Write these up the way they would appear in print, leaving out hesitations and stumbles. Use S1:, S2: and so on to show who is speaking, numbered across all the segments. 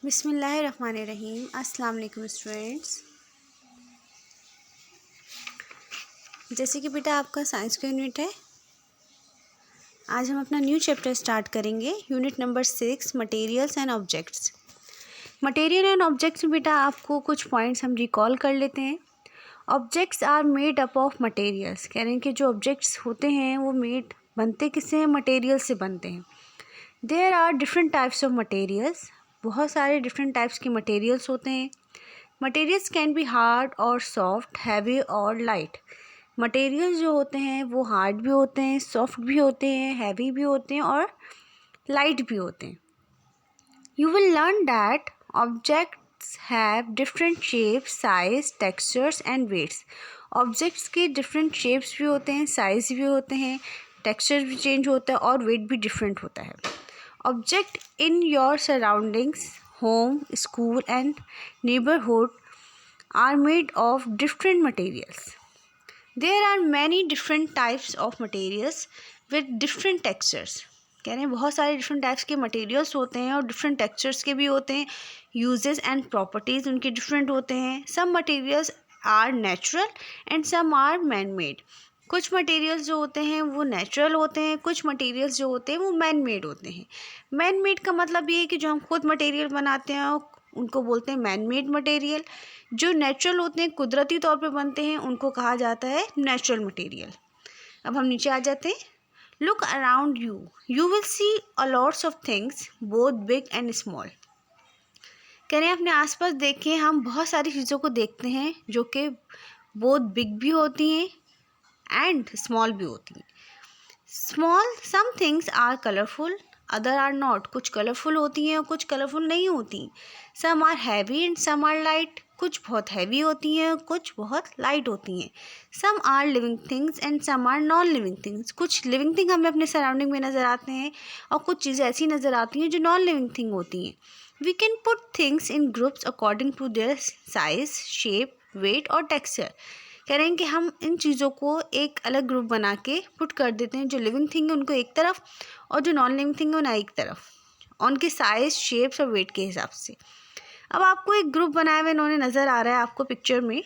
S1: बिस्मिल्लाहिर्रहमानिर्रहीम। अस्सलाम वालेकुम स्टूडेंट्स। जैसे कि बेटा आपका साइंस का यूनिट है, आज हम अपना न्यू चैप्टर स्टार्ट करेंगे। Unit number 6 materials and objects. Material and objects में बेटा आपको कुछ पॉइंट्स हम रिकॉल कर लेते हैं। Objects are made up of materials. कह रहे हैं कि जो ऑब्जेक्ट्स होते हैं वो बनते किससे हैं? मटेरियल से बनते हैं। There are different types of materials. बहुत सारे डिफरेंट टाइप्स के मटेरियल्स होते हैं। मटेरियल्स कैन बी हार्ड और सॉफ्ट, हैवी और लाइट। मटेरियल्स जो होते हैं वो हार्ड भी होते हैं, सॉफ्ट भी होते हैं, हैवी भी होते हैं और लाइट भी होते हैं। You will learn that objects have different shapes, size, textures and weights. Objects के डिफरेंट शेप्स भी होते हैं, साइज भी होते हैं, टेक्सचर भी चेंज होता है और वेट भी डिफरेंट होता है। Object in your surroundings, home, school and neighborhood are made of different materials. There are many different types of materials with different textures. कह रहे हैं बहुत सारे डिफरेंट टाइप्स के मटेरियल्स होते हैं और डिफरेंट टेक्सचर्स के भी होते हैं। यूजेस एंड प्रॉपर्टीज़ उनके डिफरेंट होते हैं। Some materials are natural and some are man made. कुछ मटेरियल्स जो होते हैं वो नेचुरल होते हैं, कुछ मटेरियल्स जो होते हैं वो मैन मेड होते हैं। मैन मेड का मतलब ये है कि जो हम खुद मटेरियल बनाते हैं उनको बोलते हैं मैन मेड मटेरियल। जो नेचुरल होते हैं, कुदरती तौर पे बनते हैं, उनको कहा जाता है नेचुरल मटेरियल। अब हम नीचे आ जाते हैं। Look around you, you will see a lots of things both big and small. कह रहे हैं अपने आसपास देखिए, हम बहुत सारी चीज़ों को देखते हैं जो कि बोथ बिग भी होती हैं एंड स्मॉल भी होती हैं। Small some things are colourful, other are not. कुछ कलरफुल होती हैं और कुछ कलरफुल नहीं होती। Some are heavy and some are light. कुछ बहुत हैवी होती हैं और कुछ बहुत लाइट होती हैं। Some are living things and some are non living things. कुछ लिविंग थिंग हमें अपने सराउंडिंग में नज़र आते हैं और कुछ चीज़ें ऐसी नज़र आती हैं जो नॉन लिविंग थिंग होती हैं। We can put things in groups according to their size, shape, weight और टेक्सचर। कह रहे हैं कि हम इन चीज़ों को एक अलग ग्रुप बना के पुट कर देते हैं। जो लिविंग थिंग है उनको एक तरफ और जो नॉन लिविंग थिंग है उन्हें एक तरफ, उनके साइज, शेप्स और वेट के हिसाब से। अब आपको एक ग्रुप बनाया हुआ इन्होंने नज़र आ रहा है आपको पिक्चर में।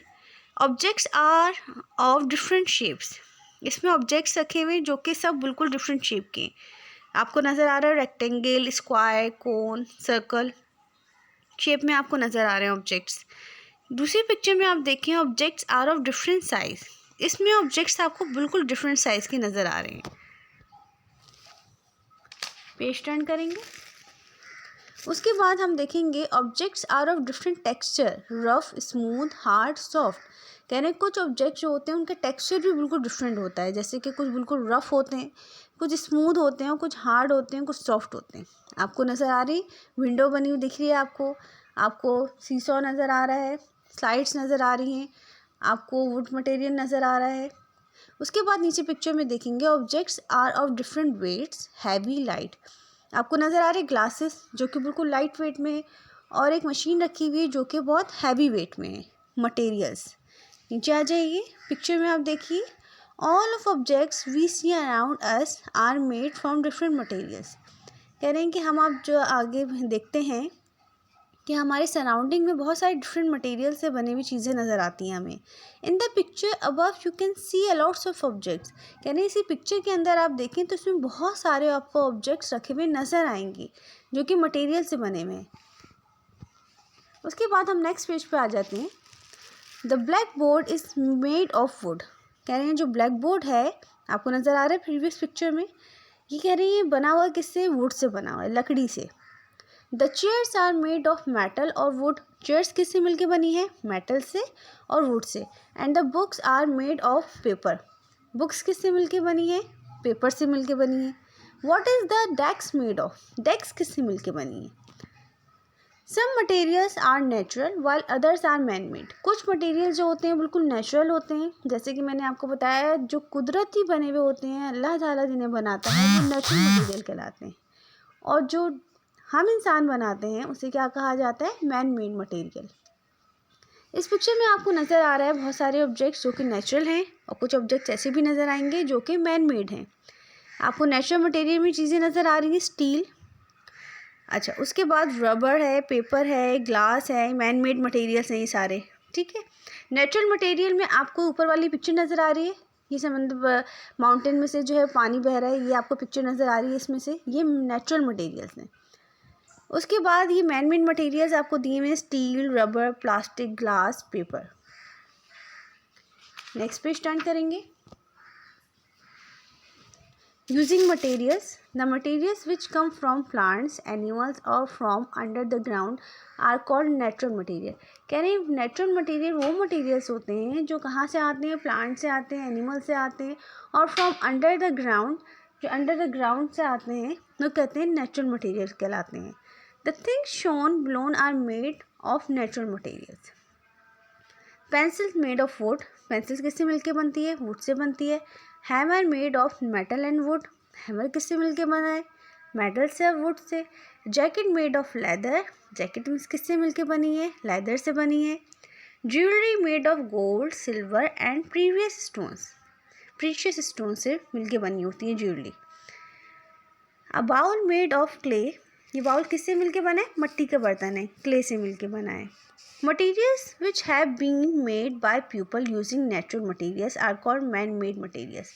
S1: Objects are of different shapes. इसमें ऑब्जेक्ट्स रखे हुए हैं जो कि सब बिल्कुल डिफरेंट शेप के हैं। आपको नज़र आ रहा है रेक्टेंगल, स्क्वायर, कोन, सर्कल शेप में आपको नज़र आ रहे हैं ऑब्जेक्ट्स। दूसरी पिक्चर में आप देखें, objects are of different size. इसमें ऑब्जेक्ट्स आपको बिल्कुल डिफरेंट साइज के नज़र आ रहे हैं। पेज टर्न करेंगे। उसके बाद हम देखेंगे objects are of different texture, rough, smooth, hard, soft. कह रहे हैं कुछ ऑब्जेक्ट जो होते हैं उनका टेक्सचर भी बिल्कुल डिफरेंट होता है। जैसे कि कुछ बिल्कुल रफ होते हैं, कुछ स्मूथ होते हैं और कुछ हार्ड होते हैं, कुछ सॉफ्ट होते हैं। आपको नज़र आ रही विंडो बनी हुई दिख रही है आपको सीसॉ नज़र आ रहा है, स्लाइड्स नज़र आ रही हैं, आपको वुड मटेरियल नज़र आ रहा है। उसके बाद नीचे पिक्चर में देखेंगे objects are of different weights, heavy, light. आपको नज़र आ रहे ग्लासेस जो कि बिल्कुल लाइट वेट में है और एक मशीन रखी हुई है जो कि बहुत हैवी वेट में है। मटेरियल्स नीचे आ जाइए। पिक्चर में आप देखिए, all of objects we see around us are made from different materials. कह रहे हैं कि हम आप जो आगे देखते हैं कि हमारे सराउंडिंग में बहुत सारे डिफरेंट मटेरियल से बनी हुई चीज़ें नज़र आती हैं हमें। In the picture above you can see a lots of objects. यानी इसी पिक्चर के अंदर आप देखें तो इसमें बहुत सारे आपको ऑब्जेक्ट्स रखे हुए नज़र आएंगे जो कि मटेरियल से बने हुए हैं। उसके बाद हम नेक्स्ट पेज पे आ जाते हैं। The black board is made of would. कह रहे हैं जो ब्लैक बोर्ड है आपको नज़र आ रहा है प्रीवियस पिक्चर में, ये कह रही है बना हुआ किससे? वुड से बना हुआ है, लकड़ी से। The chairs are made of metal और वुड। चेयर्स किससे मिलके बनी है? मेटल से और वुड से। And the books are made of paper. Books किससे मिलके बनी है? पेपर से मिलके बनी है। What is the desk made of? Desk किससे मिलके बनी है? Some materials are natural while others are man made. कुछ मटेरियल जो होते हैं बिल्कुल नेचुरल होते हैं, जैसे कि मैंने आपको बताया जो कुदरती बने हुए होते हैं, अल्लाह ताला जिन्हें बनाता है वो नेचुरल मटेरियल कहलाते हैं। और जो हम इंसान बनाते हैं उसे क्या कहा जाता है? Man made material. इस पिक्चर में आपको नज़र आ रहा है बहुत सारे ऑब्जेक्ट्स जो कि नेचुरल हैं और कुछ ऑब्जेक्ट्स ऐसे भी नज़र आएंगे जो कि मैन मेड हैं। आपको नेचुरल मटेरियल में चीज़ें नज़र आ रही हैं, स्टील, अच्छा, उसके बाद रबर है, पेपर है, ग्लास है, मैन मेड मटेरियल्स हैं ये सारे, ठीक है। नेचुरल मटेरियल में आपको ऊपर वाली पिक्चर नज़र आ रही है, ये समंदर माउंटेन में से जो है पानी बह रहा है, ये आपको पिक्चर नज़र आ रही है इसमें से, ये नेचुरल मटेरियल्स हैं। उसके बाद ये मैन मेड मटेरियल्स आपको दिए हुए हैं, steel, rubber, plastic, glass, paper. Next page turn करेंगे। Using materials, the materials which come from plants, animals or from under the ground are called natural material। कह रहे हैं नेचुरल मटेरियल वो materials होते हैं जो कहाँ से आते हैं, प्लांट से आते हैं, एनिमल से आते हैं, और फ्रॉम अंडर द ग्राउंड, जो अंडर द ग्राउंड से आते हैं वो कहते हैं नेचुरल मटेरियल्स कहलाते हैं। The things shown below are made of natural materials. Pencils made of wood, pencils किससे मिलके बनती है, वुड से बनती है। Hammer made of metal and wood, hammer किससे मिलके बना है, मेटल से और वुड से। Jacket made of leather, jacket किससे मिलके बनी है, लेदर से बनी है। Jewellery made of gold, silver and precious stone से मिलके बनी होती है jewellery. A bowl made of clay, ये बाउल किससे मिलके बना है, मट्टी का बर्तन है, क्ले से मिलके बना है। Materials which have been made by people using natural materials are called man-made materials।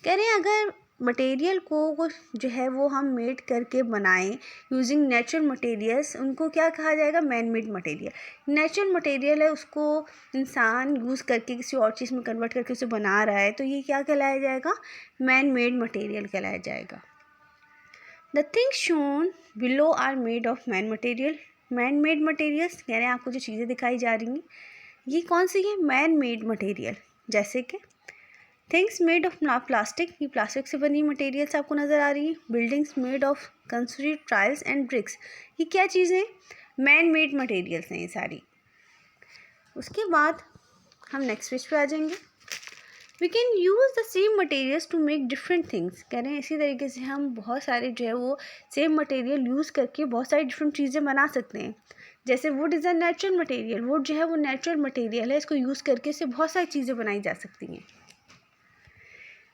S1: कह रहे हैं अगर मटेरियल को जो है वो हम मेड करके बनाएं यूजिंग नेचुरल मटेरियल्स, उनको क्या कहा जाएगा, man made material. Natural material है, उसको इंसान यूज़ करके किसी और चीज़ में कन्वर्ट करके उसे बना रहा है, तो ये क्या कहलाया जाएगा, मैन मेड मटेरियल कहलाया जाएगा। The things shown below are made of man material. Man made materials कह रहे हैं आपको जो चीज़ें दिखाई जा रही हैं ये कौन सी है, मैन मेड मटेरियल। जैसे कि थिंग्स मेड ऑफ प्लास्टिक, ये प्लास्टिक से बनी मटेरियल्स आपको नज़र आ रही हैं। Buildings made of concrete, tiles and bricks, ये क्या चीज़ें हैं, मैन मेड मटेरियल्स हैं ये सारी। उसके बाद हम नेक्स्ट पेज पे आ जाएंगे। We can use the same materials to make different things. कह रहे हैं इसी तरीके से हम बहुत सारे जो है वो सेम मटेरियल यूज़ करके बहुत सारी डिफरेंट चीज़ें बना सकते हैं। जैसे would is a natural material, would जो है वो नेचुरल मटेरियल है, इसको यूज़ करके इससे बहुत सारी चीज़ें बनाई जा सकती हैं।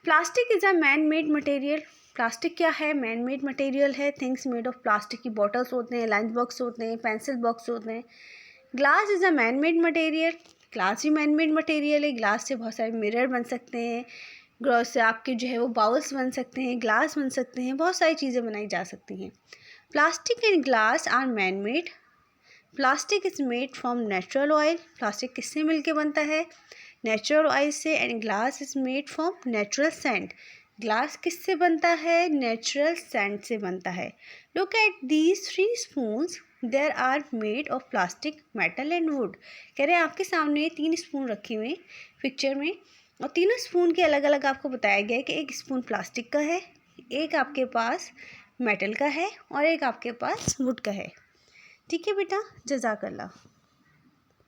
S1: Plastic is a man made material, plastic क्या है, मैन मेड मटेरियल है। थिंग्स मेड ऑफ प्लास्टिक की बॉटल्स होते हैं, लंच बॉक्स होते हैं, पेंसिल बॉक्स होते हैं। Glass is a man made material, glass भी मैन मेड मटेरियल है। ग्लास से बहुत सारे मिरर बन सकते हैं, ग्लास से आपके जो है वो बाउल्स बन सकते हैं, ग्लास बन सकते हैं, बहुत सारी चीज़ें बनाई जा सकती हैं। Plastic and glass are man made. Plastic is made from natural oil, plastic किससे मिलके बनता है, नेचुरल ऑयल से। एंड glass is made from natural sand, glass किससे बनता है, नेचुरल सैंड से बनता है। Look at these 3 spoons, there are made of plastic, metal and wood. कह रहे हैं आपके सामने 3 स्पून रखे हुए पिक्चर में, और तीनों स्पून के अलग अलग आपको बताया गया है कि एक स्पून प्लास्टिक का है, एक आपके पास मेटल का है और एक आपके पास वुड का है। ठीक है बेटा, जज़ाकल्लाह।